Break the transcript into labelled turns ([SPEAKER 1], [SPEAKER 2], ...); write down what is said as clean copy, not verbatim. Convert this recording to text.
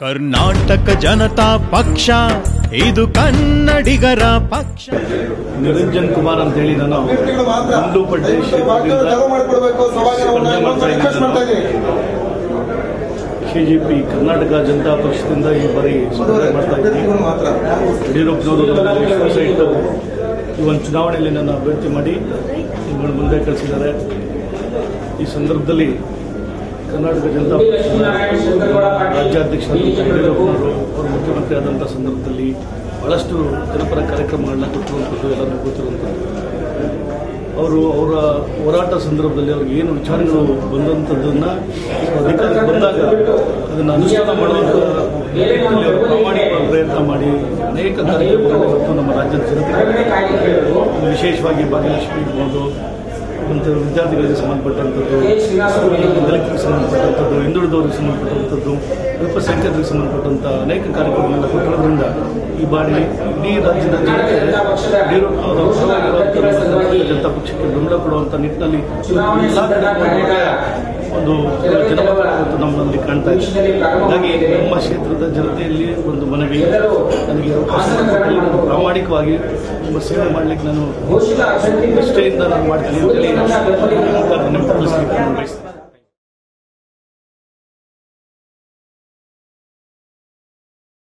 [SPEAKER 1] ಕರ್ನಾಟಕ ಜನತಾ ಪಕ್ಷ ಇದು ಕನ್ನಡಿಗರ ಪಕ್ಷ.
[SPEAKER 2] ನಿರಂಜನ್ ಕುಮಾರ್ ಅಂತ ಹೇಳಿ ನಾನು ಹಿಂದೂ ಪಡ್ಡೆ ಕೆಜೆಪಿ ಕರ್ನಾಟಕ ಜನತಾ ಪಕ್ಷದಿಂದ ಈ ಬಾರಿ ಸ್ಪರ್ಧೆ ಮಾಡ್ತಾ ಇದ್ದೀನಿ. ಯಡಿಯೂರಪ್ಪನವರು ವಿಶ್ವಾಸ ಇಟ್ಟು ಈ ಒಂದು ಚುನಾವಣೆಯಲ್ಲಿ ನನ್ನ ಅಭ್ಯರ್ಥಿ ಮಾಡಿ ಇವುಗಳು ಮುಂದೆ ಕಳಿಸಿದ್ದಾರೆ. ಈ ಸಂದರ್ಭದಲ್ಲಿ ಕರ್ನಾಟಕ ಜನತಾ ಪಕ್ಷದ ರಾಜ್ಯಾಧ್ಯಕ್ಷರು ಯಡಿಯೂರಪ್ಪನವರು ಅವರು ಮುಖ್ಯಮಂತ್ರಿ ಆದಂಥ ಸಂದರ್ಭದಲ್ಲಿ ಬಹಳಷ್ಟು ಜನಪರ ಕಾರ್ಯಕ್ರಮಗಳನ್ನ ಕೊಟ್ಟಿರುವಂಥದ್ದು ಎಲ್ಲರಿಗೂ ಗೊತ್ತಿರುವಂಥದ್ದು. ಅವರ ಹೋರಾಟ ಸಂದರ್ಭದಲ್ಲಿ ಅವ್ರಿಗೆ ಏನು ವಿಚಾರಗಳು ಬಂದಂಥದ್ದನ್ನು ಅಧಿಕಾರಕ್ಕೆ ಬಂದಾಗ ಅದನ್ನು ಅನುಷ್ಠಾನ ಮಾಡುವಂಥ ಪ್ರಾಮಾಣಿಕವಾಗಿ ಪ್ರಯತ್ನ ಮಾಡಿ ಅನೇಕ ಕಾರ್ಯಕ್ರಮಗಳು ಇವತ್ತು ನಮ್ಮ ರಾಜ್ಯದ ಜನತೆ ವಿಶೇಷವಾಗಿ ಭಾಗ್ಯಲಕ್ಷ್ಮಿ ಇರ್ಬೋದು, ಮತ್ತು ವಿದ್ಯಾರ್ಥಿಗಳಿಗೆ ಸಂಬಂಧಪಟ್ಟಂಥದ್ದು, ದಲಿತರಿಗೆ ಸಂಬಂಧಪಟ್ಟಂಥದ್ದು, ಹಿಂದುಳಿದವರಿಗೆ ಸಂಬಂಧಪಟ್ಟಂಥದ್ದು, ಅಲ್ಪಸಂಖ್ಯಾತರಿಗೆ ಸಂಬಂಧಪಟ್ಟಂಥ ಅನೇಕ ಕಾರ್ಯಕ್ರಮಗಳನ್ನು ಕೊಟ್ಟಿರೋದ್ರಿಂದ ಈ ಬಾರಿ ಇಡೀ ರಾಜ್ಯದ ಜನತೆ ಜನತಾ ಪಕ್ಷಕ್ಕೆ ಬೆಂಬಲ ಕೊಡುವಂಥ ನಿಟ್ಟಿನಲ್ಲಿ ಒಂದು ಜನಪದ ನಮ್ಮಲ್ಲಿ ಕಾಣ್ತಾ ಇದೆ. ಹಾಗಾಗಿ ನಮ್ಮ ಕ್ಷೇತ್ರದ ಜನತೆಯಲ್ಲಿ ಒಂದು ಮನವಿ, ನನಗೆ ಪ್ರಾಮಾಣಿಕವಾಗಿ ನಿಮ್ಮ ಸೇವೆ ಮಾಡಲಿಕ್ಕೆ ನಾನು ನಿಷ್ಠೆಯಿಂದ ನಾನು ಮಾಡ್ತೀನಿ ಅಂತ ಹೇಳಿ ತಿಳಿಸ್ಲಿಕ್ಕೆ ಬಯಸ್ತೇನೆ.